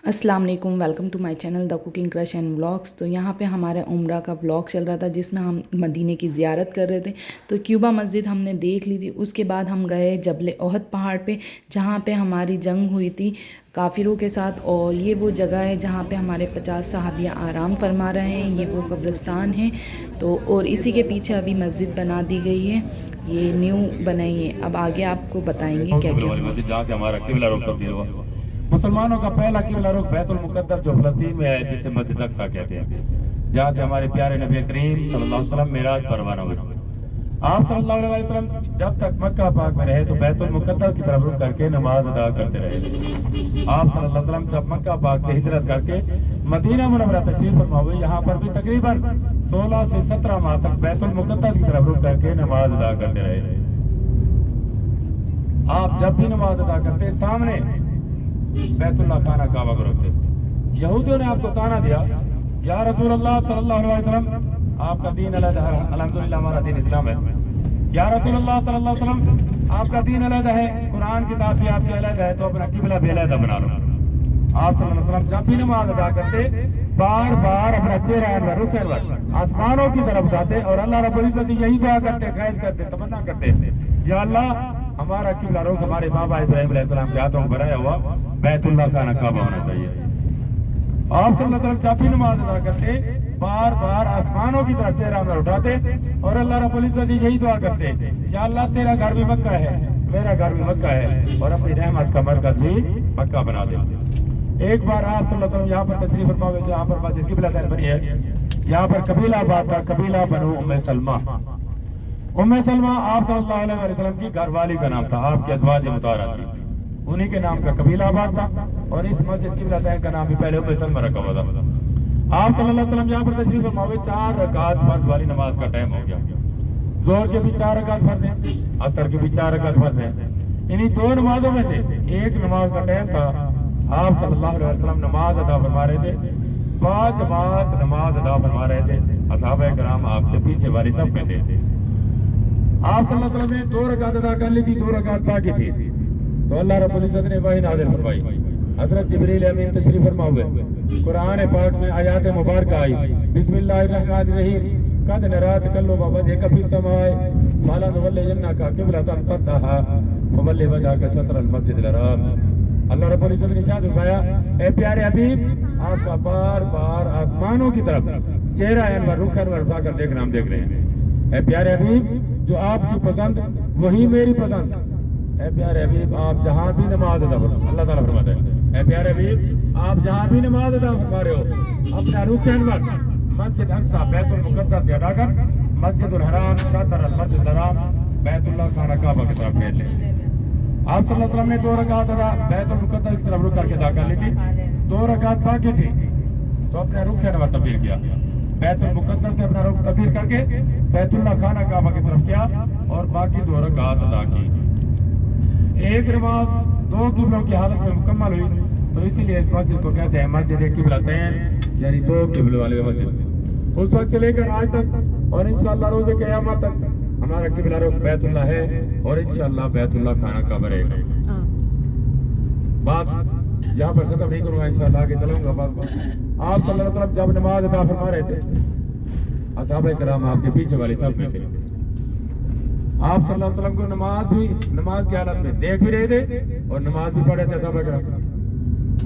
अस्सलाम वालेकुम, welcome to my channel the cooking crush and vlogs. तो यहाँ पे हमारे उम्रा का व्लॉग चल रहा था जिसमें हम मदीने की ज़ियारत कर रहे थे। तो क्यूबा मस्जिद हमने देख ली थी। उसके बाद हम गए जबल ओहद पहाड़ पे, जहाँ पे हमारी जंग हुई थी काफिरों के साथ। और ये वो जगह है जहाँ पे हमारे 50 सहाबियाँ आराम फरमा रहे हैं। ये वो कब्रिस्तान है। तो और इसी के पीछे अभी मस्जिद बना दी गई है, ये न्यू बनाई है। अब आगे आपको बताएंगे क्या क्या हुआ। मस्जिद जहाँ से हमारा किबला रुख तब्दील हुआ। मुसलमानों का पहला किबला रुख बैतुल मुकद्दस जो फलस्तीन में है, जिसे मस्जिद अक्सा कहते हैं, जहाँ से हमारे प्यारे नबी करीम सल्लल्लाहु अलैहि वसल्लम मेराज पर रवाना हुए। आप सल्लल्लाहु अलैहि वसल्लम जब तक मक्का पाक में रहे तो बैतुल मुकद्दस की तरफ रुख करके नमाज अदा करते रहे। आप सल्लल्लाहु अलैहि वसल्लम जब मक्का पाक से हिजरत करके मदीना मुनव्वरा तशरीफ फरमा हुए, यहाँ पर भी तकरीबन 16 से 17 माह तक बैतुल मुकद्दस की तरफ रुख करके नमाज अदा करते रहे। आप जब भी नमाज अदा करते सामने बैतुल्लाह खाना काबा को रखते। यहूदियों ने आपको ताना दिया, या रसूल अल्लाह सल्लल्लाहु अलैहि वसल्लम आपका दीन अलग है, अल्हम्दुलिल्लाह हमारा दीन इस्लाम है। या रसूल अल्लाह सल्लल्लाहु अलैहि वसल्लम आपका दीन अलग है, कुरान किताब भी आपकी अलग है, तो अपना किबला भी अलग बना लो। आप सल्लल्लाहु अलैहि वसल्लम जब भी नमाज अदा करते बार बार अपना चेहरा अनवर रुख अनवर आसमानों की तरफ उठाते और अल्लाह रब्बुल इज्जत यही दुआ करते, ख्वाहिश करते, तमन्ना करते, या अल्लाह हमारा किबला रुख हमारे बाबा इब्राहिम अलैहिस्सलाम के हाथों में बनाया हुआ बैतुल्लाह खाना काबा होना चाहिए। आप सल्लल्लाहु अलैहि वसल्लम जब भी नमाज अदा करते बार बार आसमानों की तरफ चेहरा अनवर उठाते और अल्लाह रब्बुल इज्जत यही दुआ करते, या अल्लाह तेरा घर भी मक्का है, मेरा घर भी मक्का है, और अपनी रहमत का मरकज भी मक्का बना दे। एक बार आप सल्लल्लाहु अलैहि वसल्लम यहाँ पर तशरीफ फरमा हुए, जहाँ पर मस्जिद किबला तैन बनी है, यहाँ पर कबीला बात था, कबीला बनु उम्मे सलमा। उम्मे सलमा आप सल्लल्लाहु अलैहि वसल्लम की घरवाली का नाम था, आपके अज़वाज मुताहरा थी, उन्हीं के नाम का कबीला बात था। और इस मस्जिद किबला तैन का नाम भी पहले उम्मे सलमा रखा हुआ था। आप सल्लल्लाहु अलैहि वसल्लम यहाँ पर तशरीफ फरमा हुए, 4 रकात फर्ज वाली नमाज का टाइम हो गया। जोहर के भी 4 रकात फर्ज हैं, असर के भी 4 रकात फर्ज हैं। इन्हीं 2 नमाजों में से एक नमाज का टाइम था, आप सल्लल्लाहु अलैहि वसल्लम नमाज अदा फरमा रहे थे, बाजमात नमाज अदा फरमा रहे थे। असहाबा किराम आपके पीछे वाली सब में थे। आप सल्लल्लाहु अलैहि वसल्लम ने 2 रकात अदा कर ली थी, 2 रकात बाकी थी, तो अल्लाह रब्बुल इज्जत ने वही नाज़िल फरमाई। हज़रत जिब्रील अमीन तशरीफ फरमा हुए, कुरान पाक में आयात मुबारक आई, बिस्मिल्लाहिर्रहमानिर्रहीम, कद नरा तकल्लुब वजहिका फिस समाए फलन वल्लियन्नका क़िबलतन तर्दहा ववल्लि वजहका शत्रल मस्जिदिल हराम। अल्लाह रब्बुल इज्जत ने इरशाद फरमाया, ए प्यारे हबीब, आपका बार बार आसमानों की तरफ चेहरा अनवर रुख अनवर उठाकर देखना हम देख रहे हैं। ए प्यारे हबीब, जो आपकी पसंद वही मेरी पसंद। ए प्यारे हबीब, आप जहाँ भी नमाज अदा फरमा, अल्लाह ताला फरमाता है, ए प्यारे हबीब, आप जहाँ भी नमाज अदा फरमा रहे हो, अपना रुख अनवर मस्जिद अक्सा बैतुल मुकद्दस से हटाकर मस्जिदुल हराम शतर मस्जिद हराम बैतुल्लाह खाना काबा की तरफ फेर ले। आप सल्लल्लाहु अलैहि वसल्लम ने 2 रकात अदा बैतुल मुकद्दस की तरफ रुक करके अदा कर ली थी, 2 रकात बाकी थी, तो अपने रुख अनवर तब्दील किया, बैतुल मुकद्दस से अपना रुख तब्दील करके बैतुल्लाह खाना काबा की तरफ किया और बाकी 2 रकात अदा की। एक नमाज 2 किबलों की हालत में मुकम्मल हुई, तो इसीलिए इस मस्जिद को कहते हैं मस्जिद किबलतैन, यानी 2 किबलों वाली मस्जिद। उस वक्त से लेकर आज तक और इंशाअल्लाह रोज़े क़यामत तक हमारा किबला रुख बैतुल्लाह है और इंशाअल्लाह बैतुल्लाह खाना काबा रहेगा। बात यहाँ पर खत्म नहीं करूँगा, इंशाअल्लाह आगे चलूँगा बात को। आप सल्लल्लाहु अलैहि वसल्लम जब नमाज अदा फरमा रहे थे, असहाबा किराम आपके पीछे वाली सब में थे। आप सल्लल्लाहु अलैहि वसल्लम को नमाज की हालत में देख भी रहे थे और नमाज भी पढ़े थे असहाबा किराम।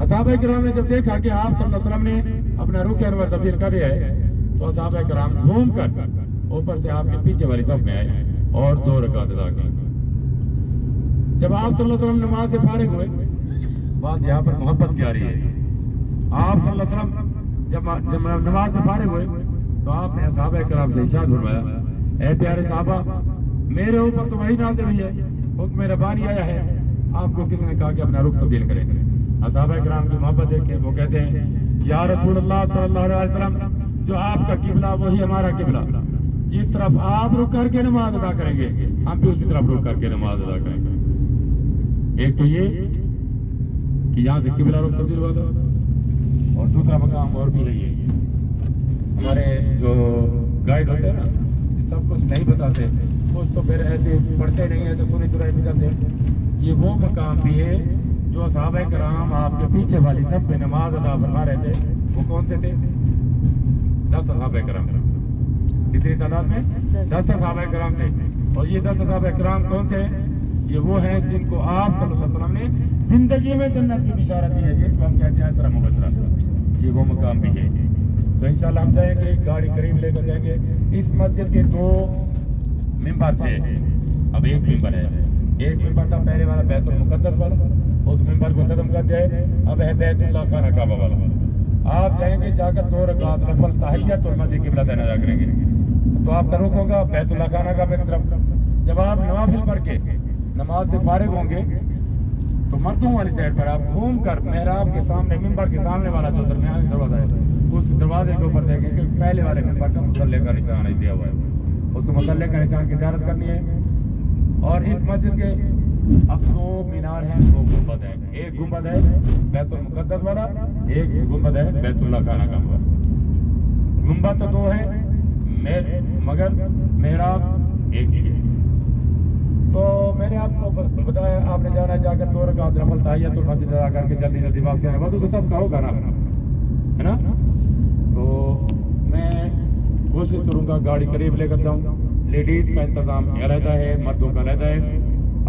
असहाबा किराम ने जब देखा कि आप सल्लल्लाहु अलैहि वसल्लम ने अपना रुख अनवर तब्दील कर दिया है, तो असहाबा किराम घूम कर ऊपर से आपके पीछे वाली सब में आए और 2 रकात अदा की। जब आप सल्लल्लाहु अलैहि वसल्लम नमाज से फारिग हुए, बात यहाँ पर मोहब्बत की आ रही है। आप सल्लल्लाहु अलैहि वसल्लम जब नमाज से फारिग हुए, तो आपने असहाबा किराम से इरशाद फरमाया, ए प्यारे साहबा, मेरे ऊपर तो वही नाज़िल हुई है, हुक्म रब्बानी आया है, आपको किसने कहा कि अपना रुख तब्दील करें। असहाबा किराम की मोहब्बत देखें, वो कहते हैं, या रसूल अल्लाह सल्लल्लाहु अलैहि वसल्लम, जो आपका किबला वही हमारा किबला, जिस तरफ आप रुक करके नमाज अदा करेंगे हम भी उसी तरफ रुक करके नमाज अदा करेंगे। एक तो ये कि यहाँ से किबला रुख तब्दील हुआ था, और दूसरा मकाम और भी है ये, हमारे जो गाइड होते हैं ना, सब कुछ नहीं बताते, कुछ तो फिर ऐसे पढ़ते नहीं है तो सुनी सुनाई भी जाते हैं। ये वो मकाम भी है जो सहाबा करام आपके पीछे वाली सब पे नमाज अदा फरमा रहे थे वो कौन से थे? 10 सहाबा करام। कितनी तादाद में? 10 सहाबा करام थे। और ये 10 सहाबा करام कौन से हैं? ये वो हैं जिनको आप सल्लल्लाहु अलैहि वसल्लम ने जिंदगी में जन्नत की बिशारत दी है, जिनको हम कहते हैं असरा मुबशरा। ये वो मकाम भी है। तो इंशाल्लाह हम जाएंगे, गाड़ी करीब लेकर जाएंगे। इस मस्जिद के 2 मिंबर थे, अब 1 मिंबर है। 1 मिंबर था पहले वाला बैतुल मुकद्दस वाला, उस मिंबर को खत्म कर दिया है, अब है बैतुल्लाह खाना काबा वाला। आप जाएंगे, जाकर 2 रकात नफल तहिय्यतुल मस्जिद किबला देना जा करेंगे। तो आपका रुख होगा बैतुल्लाह खाना काबा की तरफ। जब आप नवाफिल पढ़ के नमाज से फारिग होंगे तो मर्दों वाली साइड पर आप घूम कर मेहराब के सामने, मिंबर के सामने वाला जो दरमियानी दरवाजा है, उस दरवाजे के ऊपर देखेंगे कि पहले वाले मिंबर का मुसल्ले का निशान दिया हुआ है। उस मुसल्ले का निशान की ज़ियारत करनी है। और इस मस्जिद के अब 2 मीनार हैं, 2 गुंबद हैं। एक गुंबद है बैतुल मुकद्दस वाला, एक गुंबद है बैतुल्लाह खाना का वाला। गुंबद तो 2 है मगर मेहराब एक ही है। तो मैंने आपको बताया, आपने जाना है, जाकर 2 रकात नफल तहिय्यतुल मस्जिद अदा करके जल्दी जल्दी वापस आना। वज़ू तो सबका होगा ना, है ना? तो मैं कोशिश करूँगा गाड़ी करीब लेकर जाऊँ। लेडीज़ का इंतज़ाम अलहदा है, मर्दों का अलहदा है।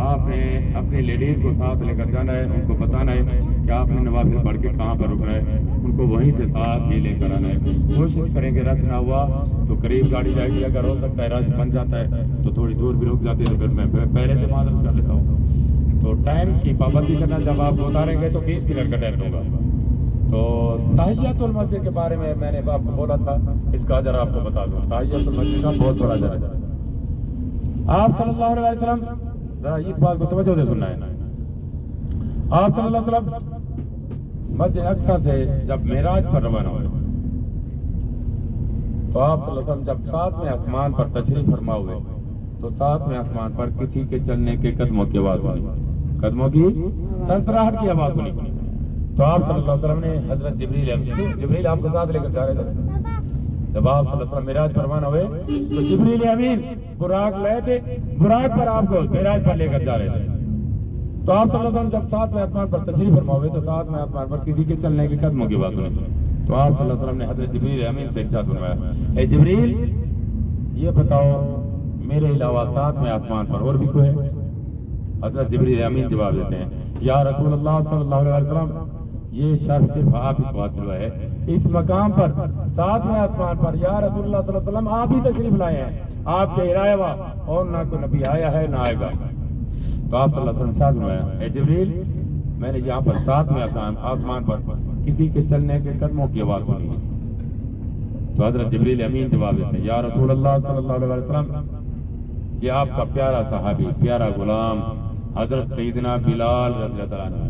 आपने अपनी लेडीज़ को साथ लेकर जाना है, उनको बताना है कि आपने नवाफिल पढ़ के कहाँ पर रुकना है, उनको वहीं से साथ ही लेकर आना है। कोशिश करेंगे रश ना हुआ तो करीब गाड़ी जाएगी, अगर हो सकता है रश बन जाता है तो थोड़ी दूर भी रुक जाती है, तो फिर मैं पहले से मादल कर लेता हूँ। तो टाइम की पाबंदी करना, जब आप उतारेंगे तो 20 मिनट का टाइम दूँगा। तो तहिय्यतुल मस्जिद के बारे में मैंने आपको बोला था, इसका अजर आपको बता दूँ। तहिय्यतुल मस्जिद का बहुत बड़ा अजर है। आप सल्लल्लाहु अलैहि वसल्लम, जरा इस बात को तवज्जो से सुनना है। आप सल्लल्लाहु अलैहि वसल्लम मस्जिद अक्सा से जब मेराज पर रवाना हुए तो आप सल्लल्लाहु अलैहि वसल्लम जब 7वें आसमान पर तशरीफ फरमा हुए तो 7वें आसमान पर किसी के चलने के कदमों की आवाज सुनी, कदमों की सरसराहट की आवाज सुनी। तो आप सल्लल्लाहु अलैहि वसल्लम ने हजरत जिब्रील आपको साथ लेकर जा रहे थे। जब आप सल्लल्लाहु अलैहि वसल्लम मेराज पर रवाना हुए तो जिब्रील अमीन बुराक लाए थे, बुराक पर आपको मेराज पर लेकर जा रहे थे। तो आप सल्लल्लाहु अलैहि वसल्लम जब 7वें आसमान पर तशरीफ फरमा हुए तो 7वें आसमान पर किसी के चलने के कदमों की बात सुनी। तो आप सल्लल्लाहु अलैहि वसल्लम ने हजरत जिब्रील अमीन से इरशाद फरमाया, ए जिब्रील, ये बताओ मेरे अलावा 7वें आसमान पर और भी कोई है? हजरत जिब्रील अमीन जवाब देते हैं, या रसूल अल्लाह सल्लल्लाहु अलैहि वसल्लम, ये शर्फ सिर्फ आप ही को हासिल हुआ है। इस मकाम पर 7वें आसमान पर या रसूलुल्लाह सल्लल्लाहु अलैहि वसल्लम आप ही तशरीफ लाए हैं, आपके अलावा और ना कोई नबी आया है ना आएगा। तो आप सल्लल्लाहु अलैहि वसल्लम फरमाया, ए जिब्रील, मैंने यहाँ पर 7वें आसमान पर किसी के चलने के कदमों की आवाज सुनी। तो हजरत जिब्रील अमीन जवाब देते हैं, या रसूल अल्लाह सल्लल्लाहु अलैहि वसल्लम, ये आपका प्यारा सहाबी, प्यारा गुलाम हजरत सैयदना बिलाल रज़ियल्लाहु अन्हु,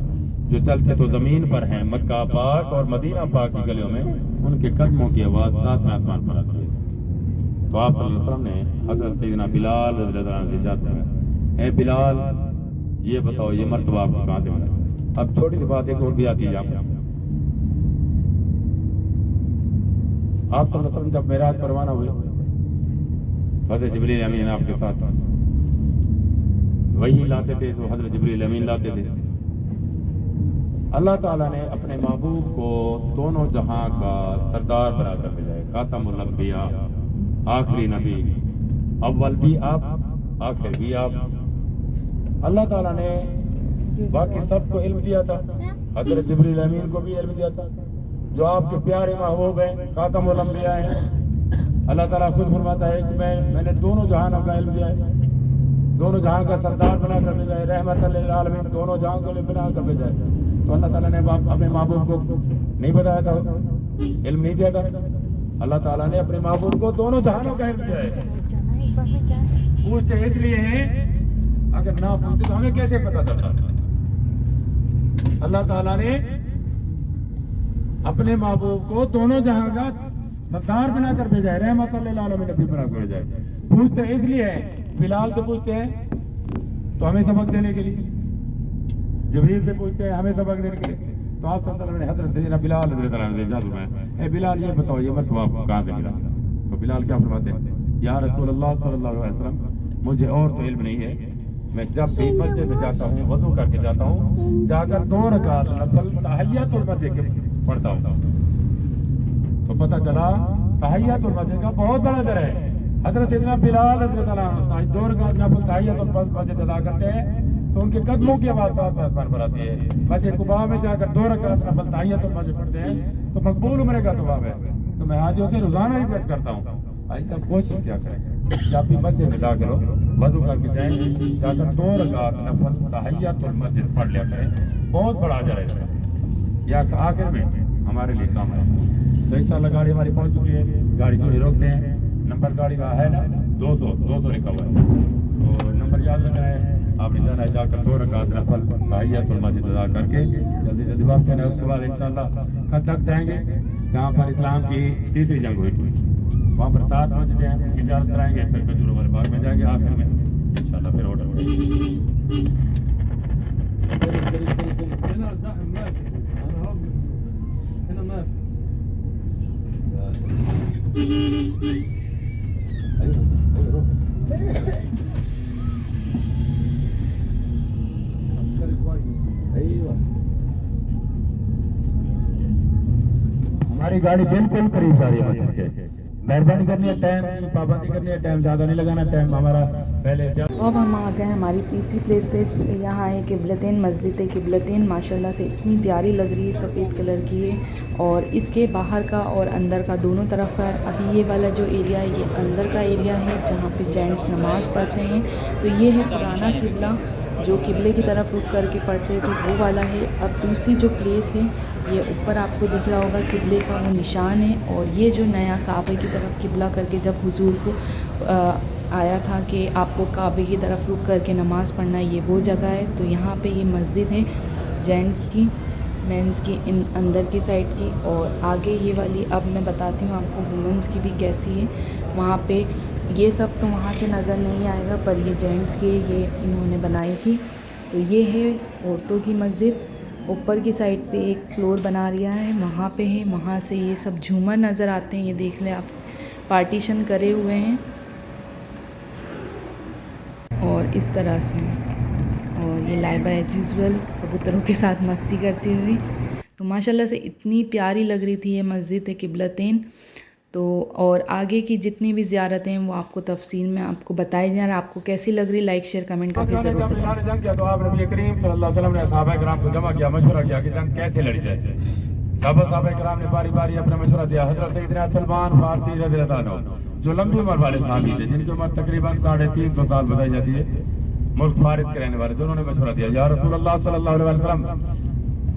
जो चलते तो जमीन पर हैं, मक्का पाक और मदीना पाक की गलियों में, उनके कदमों की आवाज 7वें आसमान पर आती है। तो आप सल्लल्लाहु अलैहि वसल्लम ने हजरत सैयदना बिलाल रज़ियल्लाहु अन्हु से इरशाद किया, ए बिलाल, ये बताओ ये मर्तबा आपको कहाँ से मिला? अब छोटी सी बात एक और भी आती है। आप सल्लल्लाहु अलैहि वसल्लम जब मेराज पर रवाना हुए हजरत जिब्रील अमीन आपके साथ वही लाते थे, तो हजरत जिब्रील अमीन लाते थे। अल्लाह ताला ने अपने महबूब को दोनों जहां का सरदार बनाकर भेजा है, खातमुल अंबिया, आखिरी नबी, अव्वल भी आप, आखिर भी आप। अल्लाह ताला ने बाकी सबको इल्म दिया था, हजरत जिब्रील अमीन को भी इल्म दिया था, जो आपके प्यारे महबूब हैं, खातमुल अंबिया हैं। अल्लाह ताला खुद फरमाता है कि मैंने दोनों जहानों का इल्म दिया है, दोनों जहां का सरदार बनाकर भेजा है, रहमत लिल आलमीन, दोनों जहां को बनाकर भेजा है। तो अल्लाह ताला ने अपने महबूब को नहीं बताया था, इल्म नहीं दिया था। अल्लाह ताला ने अपने महबूब को दोनों जहानों का इल्म दिया है। पूछते इसलिए हैं, अगर ना पूछते तो हमें कैसे पता चलता? अल्लाह ताला ने अपने महबूब को दोनों जहां का सरदार बनाकर भेजा है, रहमत लिल आलमीन नबी बनाकर भेजा है। पूछते इसलिए है, बिलाल से पूछते हैं तो हमें सबक देने के लिए, जिब्रील से पूछते हैं हमें सबक देने के लिए। तो आप सल्लल्लाहु अलैहि वसल्लम ने हजरत सैयदना बिलाल रज़ियल्लाहु अन्हु से इरशाद फरमाया, ए बिलाल, ये बताओ ये मर्तबा आपको कहाँ से मिला? तो बिलाल क्या फरमाते हैं, या रसूल अल्लाह सल्लल्लाहु अलैहि वसल्लम, मुझे और तो इल्म नहीं है, मैं जब भी मस्जिद में जाता हूँ वजू करके जाता हूँ, जाकर 2 रकात नफल तहियतुल मस्जिद के पढ़ता हूँ। तो पता चला तहियतुल मस्जिद का बहुत बड़ा दर है। हजरत इतना बिलाल रज़ियल्लाहु अन्हु 2 रकात नफल तहियतुल मस्जिद अदा करते हैं तो उनके कदमों की आवाज साथ आसमान पर आती है। मस्जिद कुबा में जाकर 2 रकात नफल तहियतुल मस्जिद पढ़ते हैं तो मकबूल उम्र का सवाब है। तो मैं हाजियों से रोजाना रिक्वेस्ट करता हूँ, आज तक कोशिश क्या करें कि आप भी मस्जिद में दाखिल हो, वजू करके जाएं, जाकर 2 रकात नफल तहियतुल मस्जिद पढ़ लिया करें, बहुत बड़ा अजर है इसका। या आखिर में हमारे लिए काम है। तो इंशाल्लाह गाड़ी हमारी पहुंच चुकी है, गाड़ी को ही रोकते हैं। नंबर गाड़ी का है ना 200 लिखा हुआ है, तो नंबर याद रखना है। आपने जाना है, जाकर 2 रकात नफल तहियतुल मस्जिद अदा करके जल्दी जल्दी वापस करना है। उसके बाद इंशाल्लाह खंदक जाएंगे जहाँ पर इस्लाम की तीसरी जंग हुई थी, वहाँ पर 7 मस्जिदें हैं, उनकी ज़ियारत कराएंगे, फिर खजूरों वाले बाग में जाएंगे, आखिर में इंशाल्लाह फिर ऑर्डर हमारी गाड़ी बिल्कुल करीब आ रही है मस्जिद के। मेहरबानी करनी है, टाइम की पाबंदी करनी है, टाइम ज़्यादा नहीं लगाना, टाइम हमारा पहले। अब हम आ गए हमारी तीसरी प्लेस पे। यहाँ है किबलतैन मस्जिद। किबलतैन माशाल्लाह से इतनी प्यारी लग रही है, सफ़ेद कलर की है और इसके बाहर का और अंदर का दोनों तरफ का। अभी ये वाला जो एरिया है ये अंदर का एरिया है जहाँ पे जेंट्स नमाज़ पढ़ते हैं। तो ये है पुराना किबला जो किबले की तरफ रुक करके पढ़ते थे, वो वाला है। अब दूसरी जो प्लेस है ये ऊपर आपको दिख रहा होगा किबले का वो निशान है, और ये जो नया काबे की तरफ किबला करके जब हुजूर को आया था कि आपको काबे की तरफ रुक करके नमाज़ पढ़ना है, ये वो जगह है। तो यहाँ पे ये मस्जिद है जेंट्स की, मेंस की इन अंदर की साइड की, और आगे ये वाली अब मैं बताती हूँ आपको वुमेंस की भी कैसी है। वहाँ पे ये सब तो वहाँ से नज़र नहीं आएगा, पर ये जेंट्स की ये इन्होंने बनाई थी। तो ये है औरतों की मस्जिद। ऊपर की साइड पे एक फ्लोर बना लिया है, वहाँ पे है, वहाँ से ये सब झूमर नज़र आते हैं। ये देख लें आप, पार्टीशन करे हुए हैं और इस तरह से। और ये लाइबा एज यूजुअल कबूतरों के साथ मस्ती करती हुई। तो माशाल्लाह से इतनी प्यारी लग रही थी ये मस्जिद किबलतैन। तो और आगे की जितनी भी ज़ियारतें हैं वो आपको तफसील में आपको बताई जा रहा है। आपको कैसी लग रही, लाइक शेयर कमेंट करके ज़रूर बताएं। जंग किया तो आप नबी करीम सल्लल्लाहु अलैहि वसल्लम ने सहाबा किराम को जमा किया, मशवरा किया कि जंग कैसे लड़ी जाए। सब सहाबा किराम ने बारी बारी अपना मशवरा दिया। हज़रत सैयदना सलमान फारसी रज़ियल्लाहु अन्हु जो लंबी उम्र वाले सहाबी थे, जिनकी उम्र तकरीबन 350 साल बताई जाती है, मुल्क फारिस के रहने वाले, दोनों ने मशवरा दिया, या रसूलुल्लाह सल्लल्लाहु अलैहि वसल्लम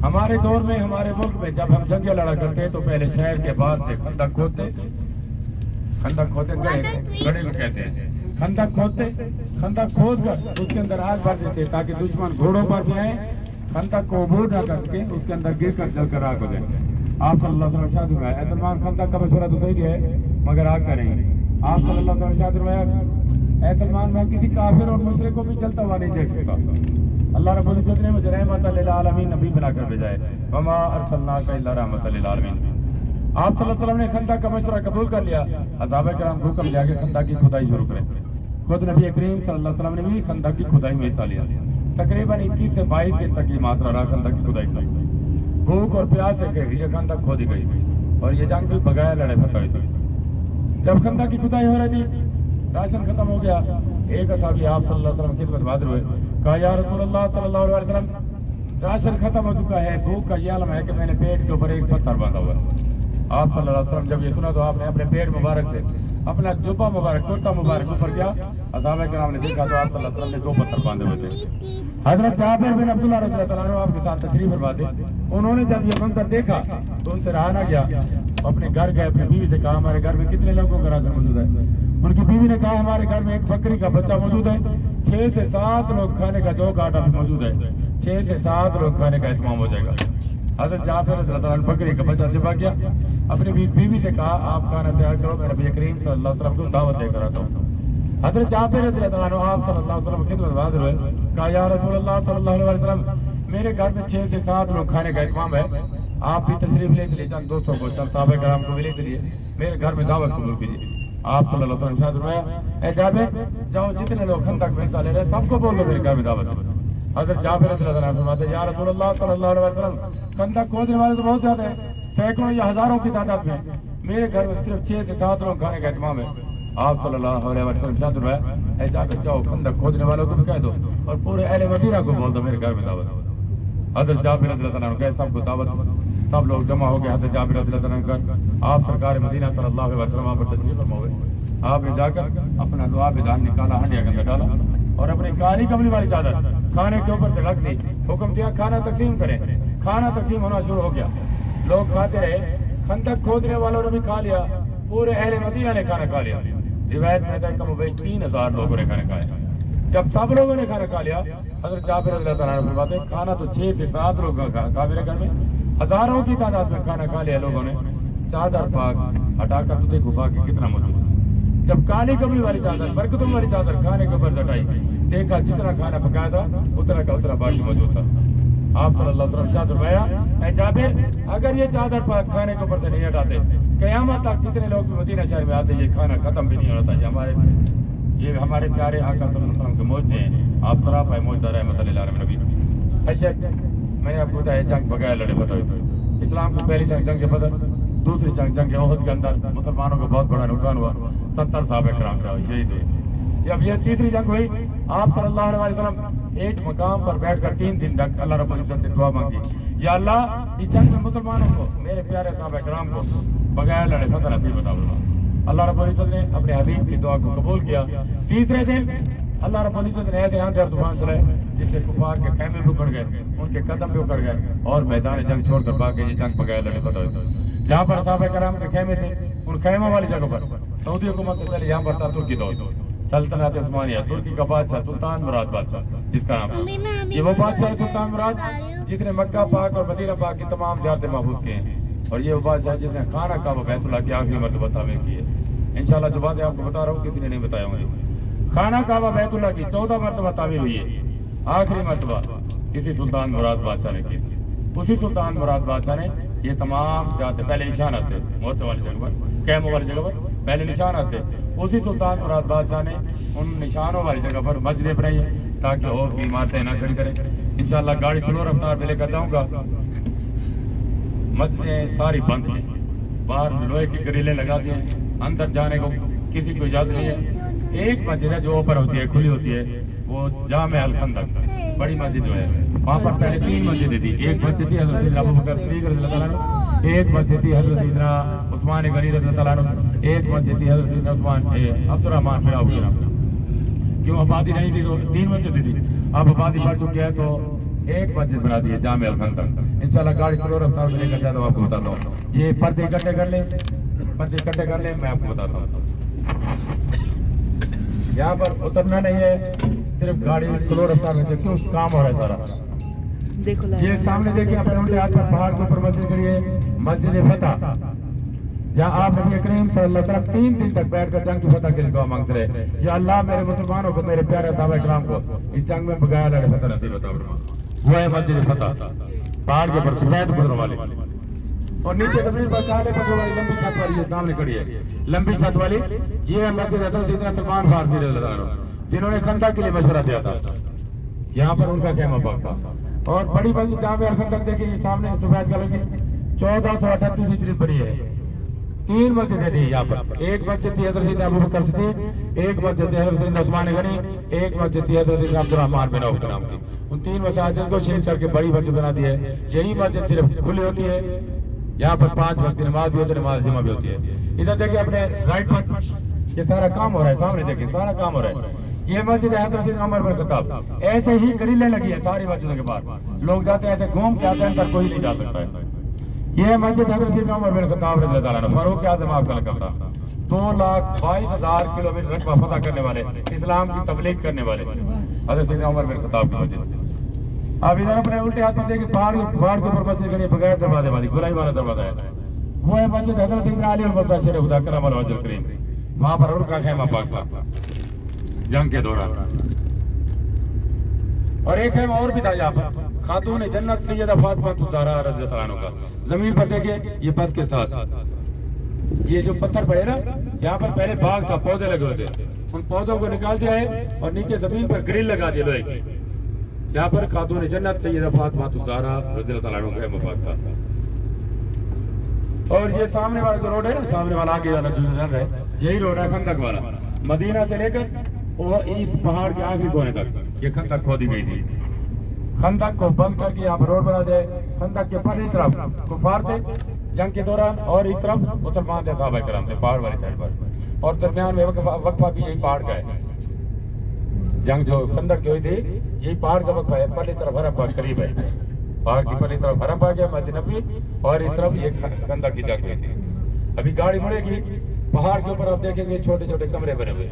हमारे दौर में, हमारे मुल्क में जब हम जंग लड़ा करते तो पहले शहर के बाहर से खंदक खोदते, गड़े को कहते हैं, खंदक खोद कर उसके अंदर आग भर देते ताकि दुश्मन घोड़ों पर भी आए, खंदक को अबूर न करके उसके अंदर गिर कर जल कर आग हो जाए। आप सल्लल्लाहु अलैहि वसल्लम ने सलमान खंदक का मशवरा तो सही है मगर आग का नहीं। आप सल्लल्लाहु अलैहि वसल्लम ऐ सलमान, मैं किसी काफिर और मुशरिक को भी जलता हुआ नहीं देख सकता। अल्लाह रब्बुल इज्जत ने मुझे रहमत लिल आलमीन नबी बनाकर भेजा है, वमा अरसलनाका इल्ला रहमतल लिल आलमीन। आप सल्लल्लाहु अलैहि वसल्लम ने खंदक का मशवरा कबूल कर लिया। असहाबा किराम को हुक्म दिया कि खंदक की खुदाई शुरू करें। खुद नबी करीम सल्लल्लाहु अलैहि वसल्लम ने भी खंदक की खुदाई में हिस्सा लिया। तकरीबन 21 से 22 दिन तक की मात्रा रहा खंदक की खुदाई की। भूख और प्यास से ये खंदक खोदी गई और ये जंग भी बगैर लड़े फतह हुई थी। जब खंदक की खुदाई हो रही थी, राशन खत्म हो गया। एक असहाबी आप सल्लल्लाहु अलैहि वसल्लम खिदमत हाजिर हुए, कहा या रसूलल्लाह सल्लल्लाहु अलैहि वसल्लम राशन खत्म हो चुका है, भूख का ये आलम है कि मैंने पेट के ऊपर एक पत्थर बांधा हुआ है। आप सल्लल्लाहु अलैहि वसल्लम जब ये सुना तो आपने अपने पेट मुबारक से अपना जुब्बा मुबारक, कुर्ता मुबारक ऊपर किया। असहाबा किराम ने देखा तो आप सल्लल्लाहु अलैहि वसल्लम ने 2 पत्थर बांधे हुए थे। हजरत जाबिर बिन अब्दुल्लाह रज़ियल्लाहु अन्हु आपके साथ तशरीफ फरमा थे। उन्होंने जब ये मंजर देखा तो उनसे रहा ना गया, अपने घर गए, अपनी बीवी से कहा हमारे घर में कितने लोगों का राशन मौजूद है। उनकी बीवी ने कहा हमारे घर में एक बकरी का बच्चा मौजूद है, 6 से 7 लोग खाने का 2 का आटा भी मौजूद है, 6 से 7 लोग खाने का इंतजाम हो जाएगा। हजरत जाबिर रज़ियल्लाहु अन्हु बकरी का बच्चा ज़िबा किया, अपनी बीवी से कहा आप खाना तैयार करो, मैं नबी करीम सल्लल्लाहु अलैहि वसल्लम को दावत देकर आता हूँ। हजरत जाबिर रज़ियल्लाहु अन्हु आप सल्लल्लाहु अलैहि वसल्लम की खिदमत में हाजिर हुए, कहा या रसूलल्लाह सल्लल्लाहु अलैहि वसल्लम मेरे घर में 6 से 7 लोग खाने का इंतजाम है, आप भी तशरीफ ले चलिए, चंद दोस्तों को, चंद साहबा किराम को भी ले चलिए, मेरे घर में दावत कबूल कीजिए। آپ صلی اللہ علیہ وسلم شاہد روایا اے جابر جاؤ جتنے لوگ خندق میں حصہ لے رہے ہیں سب کو بول دو میرے گھر میں دعوت ہے. حضرت جابر رضی اللہ عنہ فرماتے ہیں یا رسول اللہ صلی اللہ علیہ وسلم خندق کھودنے والے تو بہت زیادہ ہیں, سینکڑوں یا ہزاروں کی تعداد میں, میرے گھر میں صرف 6 سے 7 لوگ کھانے کا اہتمام ہے. آپ صلی اللہ علیہ وسلم شاہد روایا اے جابر جاؤ خندق کھودنے والوں کو بھی کہہ دو اور پورے اہل مدینہ کو بول دو میرے گھر میں دعوت ہے. حضرت جابر رضی اللہ عنہ کہے سب کو دعوت, سب لوگ جمع ہو گئے حضرت جابر رضی اللہ عنہ کر آپ سرکار مدینہ صلی اللہ علیہ وسلم پر تشریف فرما ہوئے. آپ نے جا کر اپنا دعا بدان نکالا, ہنڈیا کے اندر ڈالا اور اپنی کالی کملی والی چادر کھانے کے اوپر سے رکھ دی. حکم دیا کھانا تقسیم کریں. کھانا تقسیم ہونا شروع ہو گیا, لوگ کھاتے رہے. خندق کھودنے والوں نے بھی کھا لیا, پورے اہل مدینہ نے کھانا کھا لیا. روایت میں ہے کم و بیش 3000 لوگوں نے کھانا کھایا. جب سب لوگوں نے کھانا کھا لیا حضرت جابر رضی اللہ عنہ فرماتے ہیں کھانا تو 6 سے 7 لوگوں کا تھا میرے گھر میں, ہزاروں کی تعداد میں کھانا کھا لیا لوگوں نے. چادر پاک ہٹا کر تو دیکھو باقی کتنا موجود ہے. جب کالی کمری والی چادر برکتوں والی چادر کھانے کے اوپر ہٹائی, دیکھا جتنا کھانا پکایا تھا اتنا کا اتنا باقی موجود تھا. آپ صلی اللہ علیہ وسلم شاہد فرمایا اے جابر اگر یہ چادر پاک کھانے کے اوپر سے نہیں ہٹاتے قیامت تک جتنے لوگ مدینہ شہر میں آتے یہ کھانا ختم بھی نہیں ہوتا. یہ ہمارے پیارے آقا صلی اللہ علیہ وسلم کے موجے ہیں. آپ طرف ہے موجدہ رحمت اللہ علیہ نبی. اچھا میں نے آپ کو بتایا جنگ بغیر لڑے فتح ہوئی. اسلام کی پہلی جنگ بدر, دوسری جنگ احد کے اندر مسلمانوں کو بہت بڑا نقصان ہوا, 70 صحابہ کرام شہید ہوئے. جب یہ تیسری جنگ ہوئی آپ صلی اللہ علیہ وسلم ایک مقام پر بیٹھ کر 3 دن تک اللہ رب العزت سے دعا مانگی, یا اللہ اس جنگ میں مسلمانوں کو میرے پیارے صحابہ کرام کو بغیر لڑے فتح نصیب عطا فرما. اللہ رب العزت نے اپنے حبیب کی دعا کو قبول کیا. تیسرے دن اللہ رب العزت نے ایسے آندھی اور طوفان چلائے جس سے کفار کے خیمے بھی اکڑ گئے, ان کے قدم بھی اکڑ گئے اور میدان جنگ چھوڑ کر بھاگ گئے. یہ جنگ بغیر لڑے فتح ہوئی. جہاں پر صحابہ کرام کے خیمے تھے ان خیموں والی جگہ پر سعودی حکومت سے پہلے یہاں پر تھا ترکی دور, سلطنت عثمانیہ, ترکی کا بادشاہ سلطان مراد بادشاہ جس کا نام تھا. یہ وہ بادشاہ ہے سلطان مراد جس نے مکہ پاک اور مدینہ پاک کی تمام زیارتیں محفوظ کی ہیں, اور یہ وہ بادشاہ جس نے خانہ کعبہ بیت اللہ کی آخری مرتبہ تعمیر کی ہے. انشاءاللہ جو باتیں آپ کو بتا رہا ہوں کسی نے نہیں بتایا مجھے. خانہ کعبہ بیت اللہ کی 14 مرتبہ تعمیر ہوئی ہے, آخری مرتبہ کسی سلطان مراد بادشاہ نے کی. اسی سلطان مراد بادشاہ نے یہ تمام جاتے پہلے نشانات تھے موتے والی جگہ پر, کیموں والی جگہ پر پہلے نشانات تھے. اسی سلطان مراد بادشاہ نے ان نشانوں والی جگہ پر مسجدیں بنائی ہیں تاکہ اور بھی عمارتیں نہ کھڑی کریں. انشاءاللہ گاڑی سلو رفتار پہ لے کر جاؤں گا. مسجدیں ساری بند ہیں, باہر لوہے کی گریلیں لگا دی ہیں, اندر جانے کو کسی کو اجازت نہیں ہے. ایک مسجد ہے جو اوپر ہوتی ہے کھلی ہوتی ہے, وہ جامع الخندق بڑی مسجد جو ہے وہاں پر پہلے 3 مسجدیں تھی. ایک مسجد تھی حضرت سیدنا ابوبکر صدیق رضی اللہ عنہ, ایک مسجد تھی حضرت سیدنا عثمان غنی رضی اللہ عنہ, ایک مسجد تھی حضرت سیدنا عبد الرحمن بن عوف. کیوں آبادی نہیں تھی تو 3 مسجدیں تھی, اب آبادی بڑھ چکی ہے تو ایک مسجد بنا دی ہے جامع الخندق. انشاءاللہ گاڑی سلو رفتار میں لے کر جاتا ہوں آپ کو بتاتا ہوں. یہ پردے اکٹھے کر لیں میں آپ کو بتاتا ہوں. یہاں پر اترنا نہیں ہے, صرف گاڑی سلو رفتار میں کیوں کام ہو رہا ہے سارا. یہ سامنے دیکھیں اپنے الٹے ہاتھ پر پہاڑ کے اوپر مسجد کھڑی ہے, مسجد فتح, جہاں آپ نبی کریم صلی اللہ علیہ وسلم 3 دن تک بیٹھ کر جنگ کی فتح کے لیے دعا مانگتے رہے. یا اللہ میرے مسلمانوں کو, میرے پیارے صحابہ کرام کو اس جنگ میں بغیر لڑے فتح نصیب عطا فرما. وہ ہے مسجد فتح پہاڑ کے اوپر سفید پتھروں والی, اور نیچے زمین پر کالے پتھروں والی لمبی چھت والی یہ سامنے کھڑی ہے لمبی چھت والی. یہ ہے مسجد حضرت سیدنا سلمان فارسی رضی اللہ عنہ جنہوں نے خندق کے لیے مشورہ دیا تھا. یہاں پر ان کا خیمہ پاک تھا. اور بڑی مسجد جہاں پہ الخندق دیکھیں یہ سامنے سفید کلر کی 1438 ہجری بنی ہے. 3 مسجدیں تھیں یہاں پر. ایک مسجد تھی حضرت سیدنا ابوبکر صدیق, ایک مسجد تھی حضرت سیدنا عثمان غنی, ایک مسجد تھی حضرت سیدنا عبد الرحمن بن عوف کے نام کی. ان 3 مساجد کو شہید کر کے بڑی مسجد بنا دی ہے. یہی مسجد صرف کھلی ہوتی ہے, یہاں پر 5 وقت کی نماز بھی ہوتی ہے, نماز جمعہ بھی ہوتی ہے. ادھر دیکھیں اپنے رائٹ پر یہ سارا کام ہو رہا ہے, سامنے دیکھیں سارا کام ہو رہا ہے. یہ مسجد ہے حضرت سیدنا عمر بن خطاب. ایسے ہی گریلیں لگی ہیں ساری مسجدوں کے باہر, لوگ جاتے ہیں ایسے گھوم کے آتے ہیں, پر کوئی نہیں جا سکتا ہے. یہ مسجد حضرت سیدنا عمر بن خطاب رضی اللہ عنہ فاروق اعظم آپ کا لقب تھا. 2,22,000 کلومیٹر رقبہ فتح کرنے والے, اسلام کی تبلیغ کرنے والے حضرت سیدنا عمر بن خطاب کی مسجد. اب ادھر اپنے الٹے ہاتھ میں دیکھیں پہاڑ کے اوپر مسجد کھڑی بغیر دروازے والی, گلائی والا دروازہ ہے. وہ ہے مسجد حضرت سیدنا علی المرتضی شیر خدا کرم اللہ وجہ الکریم. وہاں پر ان کا خیمہ پاک تھا جنگ کے دوران. اور ایک خیمہ اور بھی تھا یہاں پر, خاتون جنت سیدہ فاطمہ الزہرا رضی اللہ عنہ کا. زمین پر دیکھیں یہ پت کے ساتھ ये जो पत्थर पड़े ना, यहाँ पर पहले बाग था, पौधे लगे हुए थे, उन पौधों को निकाल दिया है और नीचे जमीन पर ग्रिल लगा दिया लोहे की। यहाँ पर खातून जन्नत सैयदा फातिमा ज़हरा रज़ियल्लाहु ताला अन्हा का मकान था। और ये सामने वाला जो रोड है ना, सामने वाला आगे वाला जो चल रहा है, यही रोड है खंदक वाला, मदीना से लेकर वो इस पहाड़ के आखिरी कोने तक ये खंदक खोदी गई थी। खंदक को बंद करके यहाँ पर रोड बना दिया। खंदक के पहली तरफ कुफार थे जंग के दौरान, और इस तरफ मुसलमान थे, सहाबा किराम थे पहाड़ वाली साइड पर, और दरमियान में वक्फा भी यही पहाड़ का है। जंग जो खंदक की हुई थी यही पहाड़ का वक्फा है। पहली तरफ हरम पाक करीब है, पहाड़ की पहली तरफ हरम पाक है, मस्जिद नबी, और इस तरफ ये खंदक की जंग हुई थी। अभी गाड़ी मुड़ेगी, पहाड़ के ऊपर आप देखेंगे छोटे छोटे कमरे बने हुए,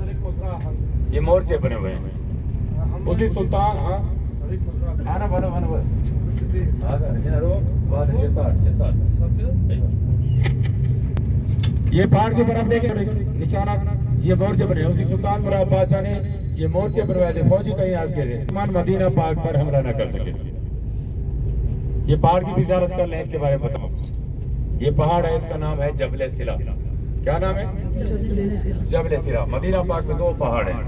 ये मोर्चे बने हुए हैं। उसी सुल्तान खाना बनो बनो ये पहाड़ के ऊपर आप देखेंगे निशाना, ये मोर्चे बने। उसी सुल्तान मुराद बादशाह ने ये मोर्चे बनवाए थे, फौजी कहीं आगे थे, मदीना पाक पर हमला न कर सके। ये पहाड़ की भी ज़ियारत कर लें, इसके बारे में बताओ। ये पहाड़ है, इसका नाम है जबल सिला। क्या नाम है? जबल सिला। मदीना पाक में 2 पहाड़ हैं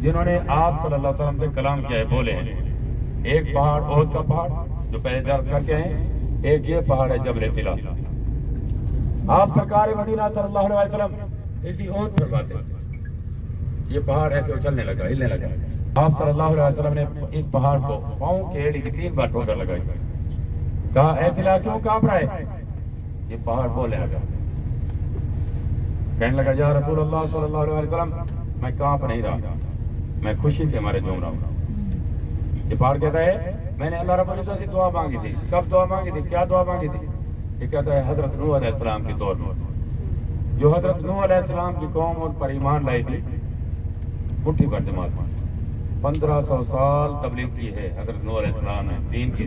जिन्होंने आप सल्लल्लाहु अलैहि वसल्लम से कलाम किया है, बोले हैं। एक पहाड़ ओहद का पहाड़ जो पहले ज़ियारत करके आए हैं, एक ये पहाड़ है जबल सिला। आप सरकार मदीना सल्लल्लाहु अलैहि वसल्लम इसी ओहद पर बातें, ये पहाड़ ऐसे उछलने लगा, हिलने लगा। आप सल्लल्लाहु अलैहि वसल्लम ने इस पहाड़ को पाँव के एड़ी की 3 बार ठोकर लगाई। कहा ऐसे ला क्यों कांप रहा है? ये पहाड़ बोलने लगा, कहने लगा या रसूल अल्लाह सल्लल्लाहु अलैहि वसल्लम मैं कांप नहीं रहा, मैं खुशी से हमारे झूम रहा हूँ। ये पहाड़ कहता है मैंने अल्लाह रब्बुल इज्जत से दुआ मांगी थी। कब दुआ मांगी थी? क्या दुआ मांगी थी? ये कहता है हजरत नूह अलैहिस्सलाम के दौर में, जो हजरत नूह अलैहिस्सलाम की कौम उन पर ईमान लाई थी, मुट्ठी भर जमात 1500 साल तबलीग की है हजरत नूह अलैहिस्सलाम ने दीन की।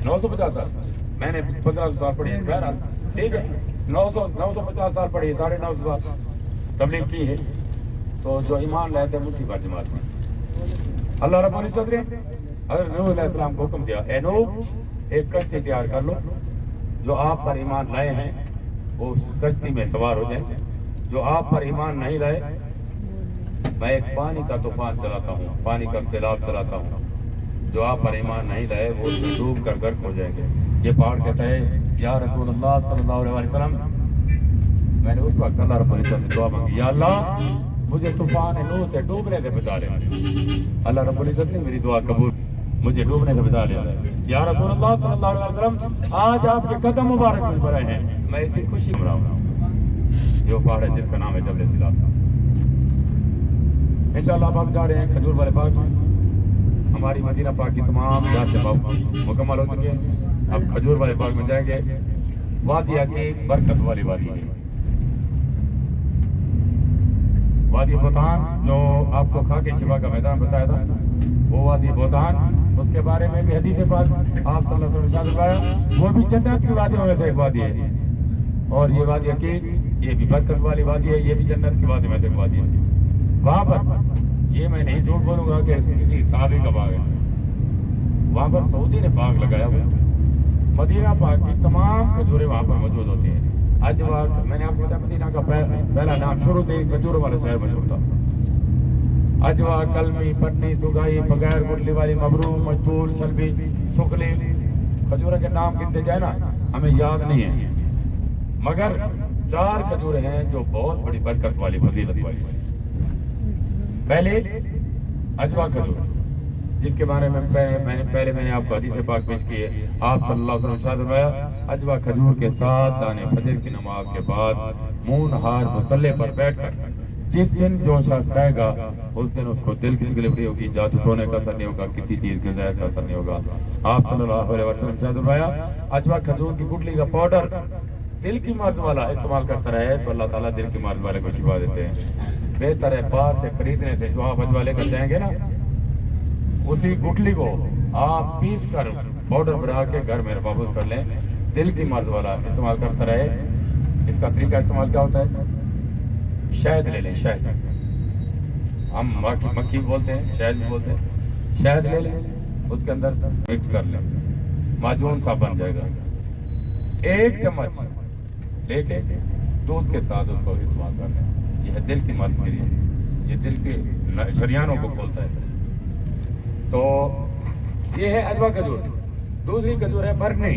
950 साल मैंने 1500 साल पढ़ी, ठीक है 950 साल पढ़ी, 950 साल तबलीग की है। तो जो ईमान लाए थे मुट्ठी भर जमात में, अल्लाह रब्बुल इज्जत ने हजरत नूह अलैहिस्सलाम को हुक्म दिया, ए नूह एक कश्ती तैयार कर लो, जो आप पर ईमान लाए हैं वो कश्ती में सवार हो जाए। जो आप पर ईमान नहीं लाए, मैं एक पानी का तूफान चलाता हूँ, पानी का सैलाब चलाता हूँ, जो आप पर ईमान नहीं लाए वो डूब कर गर्क हो जाएंगे। ये पहाड़ कहता है या रसूल अल्लाह सल्लल्लाहु अलैहि वसल्लम मैंने उस वक्त अल्लाह रब्बुल इज्जत से दुआ मांगी, या अल्लाह मुझे तूफान नूह से डूबने से बचा ले। अल्लाह रब्बुल इज्जत ने मेरी दुआ कबूल, मुझे डूबने से बचा लिया। या रसूल अल्लाह सल्लल्लाहु अलैहि वसल्लम आज आपके कदम मुबारक मिल पड़े हैं, मैं इसी खुशी में रहा हूँ। ये पहाड़ है जिसका नाम है जबल सिला। इंशाअल्लाह अब आप जा रहे हैं खजूर वाले बाग में। हमारी मदीना पाक की तमाम ज़ियारतें मुकम्मल हो चुकी हैं। अब खजूर वाले बाग में जाएंगे। वादिया की बरकत वाली वादी है, वादी बोतान, जो आपको खाके शिवा का मैदान बताया था, वो वादी बोतान, उसके बारे में भी हदीस पाक आप सल्लल्लाहु अलैहि वसल्लम बताया, वो भी जन्नत की वादियों में से एक वादी है। और ये वादी अकीद, ये भी बरकत वाली वादी है, ये भी जन्नत की वादी में से एक वादी है। वहाँ पर ये मैं नहीं झूठ बोलूँगा कि किसी साहबी का बाग है, वहाँ पर सऊदी ने बाग लगाया हुआ। मदीना पाक की तमाम खजूरें वहाँ पर मौजूद होती हैं। अजवा, मैंने आपको बताया मदीना का पहला नाम शुरू से ही खजूरों वाले शहर मशहूर था। अजवा, कलमी, पटनी, सुगाई, बगैर, गुटली वाली, मबरूम, मजदूर, शलबी, सुखली, खजूरों के नाम गिनते जाए ना हमें याद नहीं है, मगर 4 खजूरें हैं जो बहुत बड़ी बरकत वाली फजीलत वाली। पहले अजवा खजूर, जिसके बारे में मैंने आपको हदीस पाक पेश की है। आप सल्लल्लाहु अलैहि वसल्लम ने फरमाया अजवा खजूर के 7 दाने फजर की नमाज के बाद मुंह नहार मुसल्ले पर बैठकर जिस दिन जो शख्स खाएगा उस दिन उसको दिल की तकलीफ नहीं होगी, जादू टोने का असर नहीं होगा, किसी चीज के जहर का असर नहीं होगा। आप सल्लल्लाहु अलैहि वसल्लम ने फरमाया अजवा खजूर की गुठली का पाउडर दिल की मर्ज वाला इस्तेमाल करता रहे तो अल्लाह ताला दिल की मर्ज वाले को शिफा देते हैं। बेहतर है बाहर से खरीदने से, जो आप अजवा लेकर जाएंगे ना, उसी गुठली को आप पीस कर पाउडर बना के घर में वापस कर लें, दिल की मर्ज वाला इस्तेमाल करता रहे। इसका तरीका इस्तेमाल क्या होता है? शहद ले लें, शहद, हम मक्खी बोलते हैं, शहद भी बोलते हैं। शहद ले लें, उसके अंदर मिक्स कर लें, माजून सा बन जाएगा। 1 चम्मच لے کے دودھ کے ساتھ اس کو استعمال کرنا ہے. یہ ہے دل کی مرض کے لیے, یہ دل کے شریانوں کو کھولتا ہے. تو یہ ہے ادوا کھجور. دوسری کھجور ہے برنی,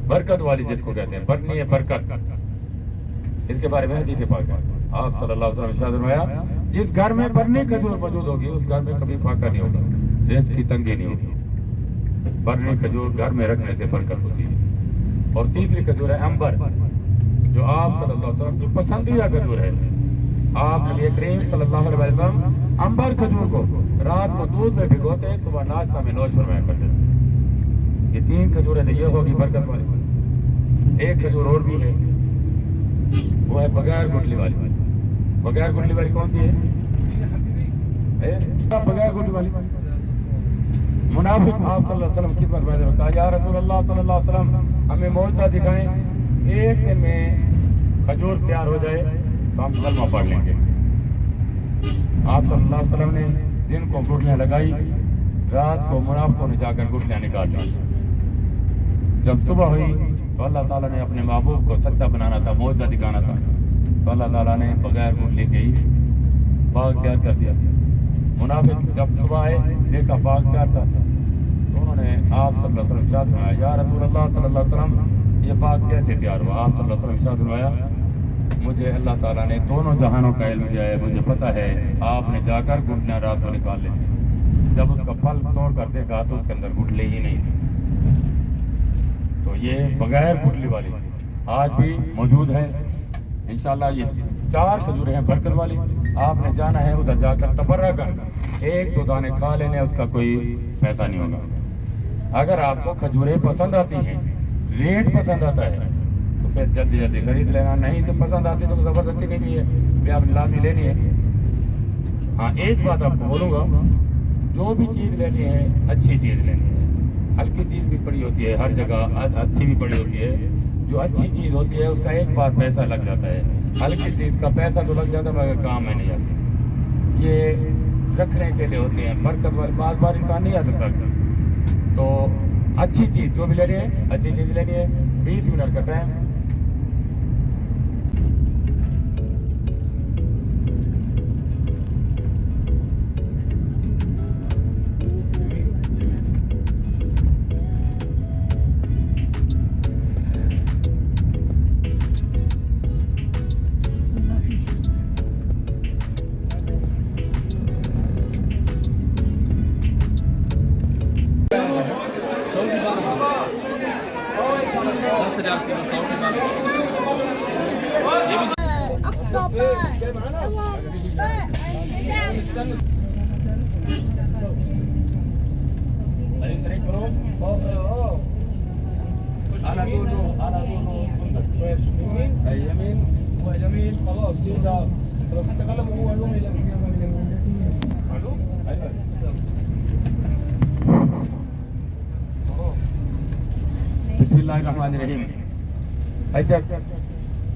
برکت والی جس کو کہتے ہیں. برنی ہے برکت. اس کے بارے میں حدیث پاک ہے, آپ صلی اللہ علیہ وسلم ارشاد فرمایا جس گھر میں برنی کھجور موجود ہوگی اس گھر میں کبھی فاقہ نہیں ہوگا, رزق کی تنگی نہیں ہوگی. برنی کھجور گھر میں رکھنے سے برکت ہوتی ہے. اور تیسری کھجور ہے امبر, جو آپ صلی اللہ علیہ وسلم کی پسندیدہ کھجور ہے. آپ نبی کریم صلی اللہ علیہ وسلم امبر کھجور کو رات کو دودھ میں بھگوتے, صبح ناشتہ میں نوش فرمایا کرتے تھے. یہ 3 کھجوریں تو یہ ہوگی برکت والی. ایک کھجور اور بھی ہے, وہ ہے بغیر گٹلی والی. بغیر گٹلی والی کون سی ہے؟ بغیر گٹلی والی. منافق آپ صلی اللہ علیہ وسلم کی خدمت میں کہا یا رسول اللہ صلی اللہ علیہ وسلم ہمیں معجزہ دکھائیں, ایک دن میں کھجور تیار ہو جائے تو ہم کلمہ پڑھ لیں گے. آپ صلی اللہ علیہ وسلم نے دن کو گٹلیاں لگائی, رات کو منافقوں نے جا کر گٹلیاں نکال لی. جب صبح ہوئی تو اللہ تعالیٰ نے اپنے محبوب کو سچا بنانا تھا, معجزہ دکھانا تھا, تو اللہ تعالیٰ نے بغیر گٹلی کے ہی باغ تیار کر دیا. منافق جب صبح آئے دیکھا باغ تیار تھا تو انہوں نے آپ صلی اللہ علیہ وسلم ارشاد فرمایا یا رسول اللہ صلی اللہ علیہ وسلم یہ باغ کیسے تیار ہوا؟ آپ صلی اللہ علیہ وسلم ارشاد فرمایا مجھے اللہ تعالیٰ نے دونوں جہانوں کا علم دیا ہے, مجھے پتہ ہے آپ نے جا کر گٹلیاں رات کو نکال لی. جب اس کا پھل توڑ کر دیکھا تو اس کے اندر گٹلی ہی نہیں تھی. تو یہ بغیر گٹلی والی آج بھی موجود ہے. انشاءاللہ یہ 4 کھجوریں ہیں برکت والی. آپ نے جانا ہے ادھر جا کر تبرہ کر 1-2 دانے کھا لینے, اس کا کوئی پیسہ نہیں ہوگا. اگر آپ کو کھجوریں پسند آتی ہیں, ریٹ پسند آتا ہے تو پھر جلدی جلدی خرید لینا. نہیں تو پسند آتی تو زبردستی نہیں بھی ہے, بھی آپ نے لازمی لینی ہے. ہاں ایک بات آپ کو بولوں گا, جو بھی چیز لینی ہے اچھی چیز لینی ہے. ہلکی چیز بھی پڑی ہوتی ہے ہر جگہ, اچھی بھی پڑی ہوتی ہے. جو اچھی چیز ہوتی ہے اس کا ایک بار پیسہ لگ جاتا ہے, ہلکی چیز کا پیسہ تو لگ جاتا ہے مگر کام میں نہیں آتی. یہ رکھنے کے لیے ہوتے ہیں برکت والے, بار انسان نہیں آ سکتا. تو اچھی چیز جو بھی لینی ہے اچھی چیز لینی ہے. 20 منٹ کا ٹائم. اليمين هو يمين خلاص سيدا خلاص تكلم هو يوم بسم اللہ الرحمن الرحیم. ایسے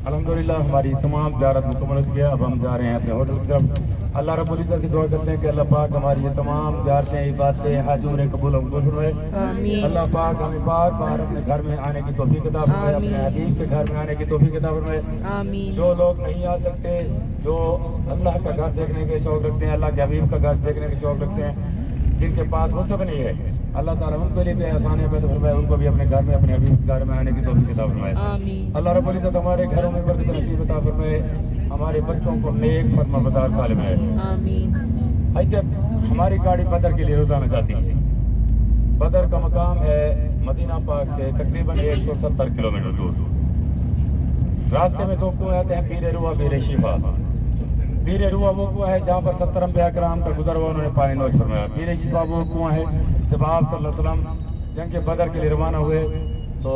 الحمدللہ ہماری تمام زیارت مکمل ہو چکی ہے. اب ہم جا رہے ہیں اپنے ہوٹل کی طرف. اللہ رب العزت سے دعا کرتے ہیں کہ اللہ پاک ہماری یہ تمام زیارتیں عبادتیں حج عمرے قبول فرمائے. اللہ پاک ہمیں بار بار اپنے گھر میں آنے کی توفیق عطا فرمائے, اپنے حبیب کے گھر میں آنے کی توفیق عطا فرمائے. جو لوگ نہیں آ سکتے, جو اللہ کا گھر دیکھنے کے شوق رکھتے ہیں, اللہ کے حبیب کا گھر دیکھنے کے شوق رکھتے ہیں, جن کے پاس وسعت نہیں ہے, اللہ تعالیٰ ان کے لیے بھی آسانیاں پیدا فرمائے, ان کو بھی اپنے گھر میں اپنے حبیب کے گھر میں آنے کی توفیق عطا فرمائے. اللہ رب العزت ہمارے گھروں میں برکت نصیب عطا فرمائے, ہمارے بچوں کو نیک فرما بردار سالم ہے. ایسے ہماری گاڑی بدر کے لیے روزانہ جاتی ہے. بدر کا مقام ہے مدینہ پاک سے تقریباً 170 کلومیٹر دور. راستے میں 2 کنویں آتے ہیں, پیر روا پیر شفا. پیر روا وہ کنواں ہے جہاں پر 70 انبیاء کرام کا گزر ہوا, انہوں نے پانی نوش فرمایا. پیر شفا وہ کنواں ہے جب آپ صلی اللہ علیہ وسلم جنگ بدر کے لیے روانہ ہوئے تو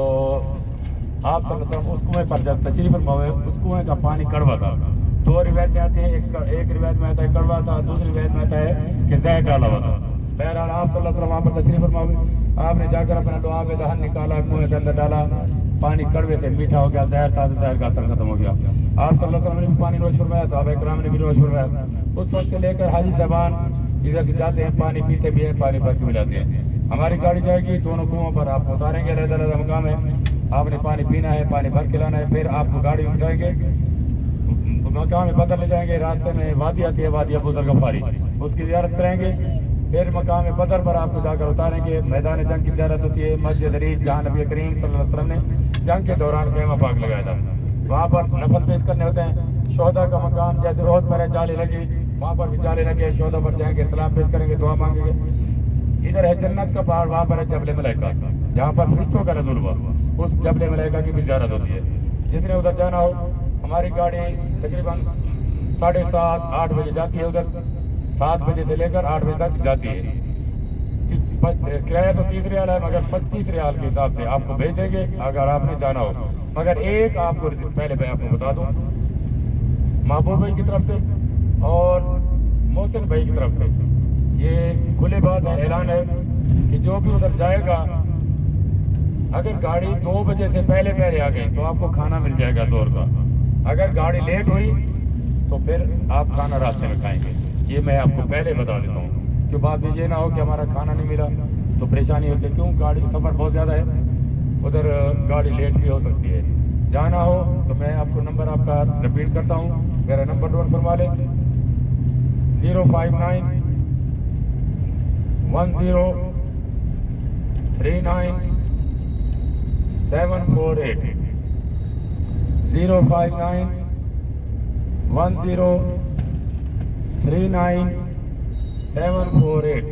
آپ صلی اللہ علیہ وسلم اس کنویں پر جب تشریف فرما ہوئے, اس کنویں کا پانی کڑوا تھا. 2 روایتیں آتی ہیں, ایک روایت میں آتا ہے کڑوا تھا, دوسری روایت میں آتا ہے کہ زہر ڈالا ہوا تھا. بہرحال آپ صلی اللہ علیہ وسلم وہاں پر تشریف فرما ہوئے. آپ نے جا کر اپنا دعا میں دہن نکالا, کنویں کے اندر ڈالا, پانی کڑوے سے میٹھا ہو گیا, زہر تھا تو زہر کا اثر ختم ہو گیا. آپ صلی اللہ علیہ وسلم نے بھی پانی نوش فرمایا, صحابہ کرام نے بھی نوش فرمایا. اس وقت سے لے کر حاجی صاحبان ادھر سے جاتے ہیں, پانی پیتے بھی ہیں, پانی بھر کے بھی لاتے ہیں. हमारी गाड़ी जाएगी दोनों कुओं पर, आप उतारेंगे, अलग-अलग मकाम है, आपने पानी पीना है, पानी भर के लाना है, फिर आपको गाड़ी उठाएंगे, मकाम बदर ले जाएंगे, रास्ते में वादी आती है, वादी अबू ज़र गफ़ारी, उसकी ज़ियारत करेंगे, फिर मकाम बदर पर आपको जाकर उतारेंगे। मैदान जंग की ज़ियारत होती है, मस्जिद अरीज जहाँ नबी करीम सल्लल्लाहु अलैहि वसल्लम ने जंग के दौरान ख़ैमा पाक लगाया था, वहाँ पर नफल पेश करने होते हैं। शोहदा का मकाम जैसे बहुत पर जाले लगी, वहाँ पर भी जाले लगे, शोहदा पर जाएंगे, सलाम पेश करेंगे, दुआ मांगेंगे। इधर है जन्नत का पहाड़, वहाँ पर है जबल मलाइका, जहाँ पर फरिश्तों का नज़ुल हुआ, उस जबल मलाइका की भी ज़ियारत होती है। जिसने उधर जाना हो, हमारी गाड़ी तकरीबन 7:30-8 बजे जाती है, उधर 7 बजे से लेकर 8 बजे तक जाती है। किराया तो 30 रियाल है, मगर 25 रियाल के हिसाब से आपको भेज देंगे अगर आपने जाना हो। मगर एक आपको पहले मैं आपको बता दूं, महबूब भाई की तरफ से और मोहसिन भाई की तरफ से ये खुले बात है, ऐलान है कि जो भी उधर जाएगा, अगर गाड़ी 2 बजे से पहले आ गई तो आपको खाना मिल जाएगा दौर का। अगर गाड़ी लेट हुई तो फिर आप खाना रास्ते में खाएंगे, ये मैं आपको पहले बता देता हूँ, कि बाद में ये ना हो कि हमारा खाना नहीं मिला तो परेशानी होती है। क्यों, गाड़ी सफ़र बहुत ज़्यादा है, उधर गाड़ी लेट भी हो सकती है। जाना हो तो मैं आपको नंबर आपका रिपीट करता हूँ, मेरा नंबर नोट फरमा लें, 059 1039 748 059 1039 748।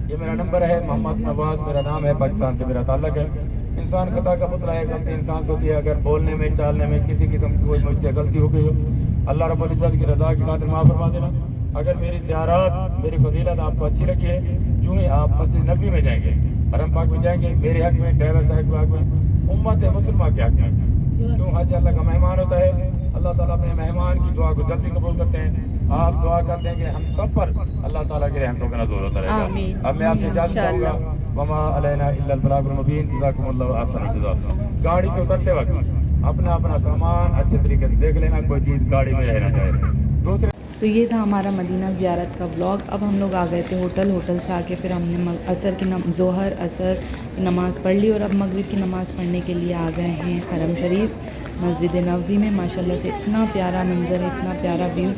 ये मेरा नंबर है। मोहम्मद नवाज मेरा नाम है, पाकिस्तान से मेरा ताल्लुक है। इंसान खता का पुतला है, गलती इंसान से होती है। अगर बोलने में, चालने में किसी किस्म की कोई मुझसे गलती हो गई हो, अल्लाह रब्बुल इज्जत की रज़ा की खातिर माफ़ फरमा देना। अगर मेरी ज़ियारत, मेरी फजीलत आपको अच्छी लगी है, यूँ ही आप मस्जिद नबी में जाएंगे, हरम पाक में जाएंगे, मेरे हक में, ड्राइवर साहब के हक में, उम्मत मुसलमान के हक में। क्यों, हज अल्लाह का मेहमान होता है, अल्लाह ताला अपने मेहमान की दुआ को जल्दी कबूल करते हैं। आप दुआ कर देंगे हम सब पर, अल्लाह ताला के रहमतों का नज़ूर होता रहेगा। अब मैं आपसे इजाज़त चाहूँगा, वमा अलैना इल्लल बलागुल मुबीन, जज़ाकुमुल्लाहु अहसनल जज़ा। गाड़ी से उतरते वक्त अपना अपना सामान अच्छे तरीके से देख लेना, कोई चीज़ गाड़ी में रहना चाहिए। दूसरे तो ये था हमारा मदीना ज़ियारत का व्लॉग। अब हम लोग आ गए थे होटल से आके फिर हमने असर की ज़ोहर असर की नमाज़ पढ़ ली और अब मगरिब की नमाज़ पढ़ने के लिए आ गए हैं हरम शरीफ मस्जिद नबवी में। माशाल्लाह से इतना प्यारा मंज़र है, इतना प्यारा व्यू,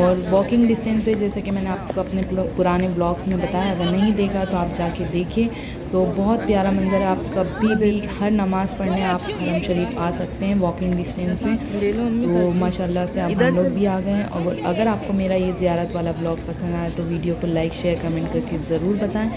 और वॉकिंग डिस्टेंस पे, जैसे कि मैंने आपको अपने पुराने ब्लॉग्स में बताया, अगर नहीं देखा तो आप जाके देखिए, तो बहुत प्यारा मंज़र है। आप कभी भी हर नमाज़ पढ़ने आप हरम शरीफ आ सकते हैं वॉकिंग डिस्टेंस में। तो माशाल्लाह से अब हम लोग भी आ गए हैं। और अगर आपको मेरा ये ज़ियारत वाला ब्लॉग पसंद आया तो वीडियो को लाइक, शेयर, कमेंट करके ज़रूर बताएं।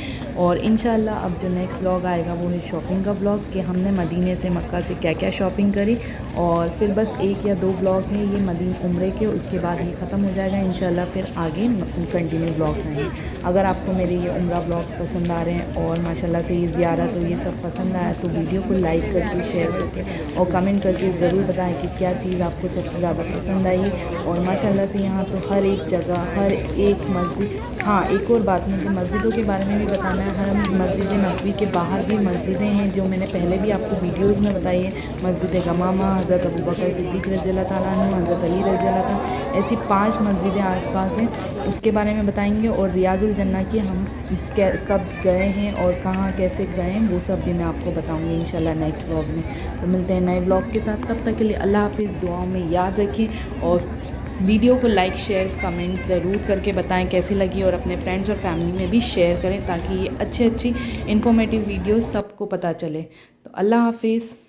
और इंशाल्लाह अब जो नेक्स्ट ब्लॉग आएगा वो है शॉपिंग का ब्लॉग, कि हमने मदीने से मक्का से क्या क्या शॉपिंग करी। और फिर बस 1 या 2 ब्लॉग हैं ये मदीना उम्रे के, उसके बाद ये ख़त्म हो जाएगा इंशाल्लाह, फिर आगे कंटिन्यू ब्लॉग्स आएंगे। अगर आपको मेरे ये उम्रा ब्लॉग्स पसंद आ रहे हैं और माशाल्लाह से ये ज़ियारत और ये सब पसंद आया तो वीडियो को लाइक करके, शेयर करके और कमेंट करके ज़रूर बताएं कि क्या चीज़ आपको सबसे ज़्यादा पसंद आई। और माशाल्लाह से यहाँ तो हर एक जगह, हर एक मस्जिद, हाँ एक और बात मुझे मस्जिदों के बारे में भी बताना है। हरम मस्जिद नबवी के बाहर भी मस्जिदें हैं जो मैंने पहले भी आपको वीडियोज़ में बताई है। मस्जिद गमामा, हज़रत अबू बकर सिद्दीक़ रज़ियल्लाहु ताला अन्हु, हज़रत अली रज़ियल्लाहु ताला, ऐसी 5 मस्जिदें आसपास हैं, उसके बारे में बताएंगे। और रियाजुल जन्ना की हम कब गए हैं और कहाँ कैसे गए हैं वो सब भी मैं आपको बताऊंगी इंशाल्लाह नेक्स्ट व्लॉग में। तो मिलते हैं नए व्लॉग के साथ, तब तक के लिए अल्लाह हाफ़िज़। दुआओं में याद रखें और वीडियो को लाइक, शेयर, कमेंट ज़रूर करके बताएं कैसी लगी, और अपने फ्रेंड्स और फैमिली में भी शेयर करें ताकि ये अच्छी इन्फॉर्मेटिव वीडियो सबको पता चले। तो अल्लाह हाफ़िज़।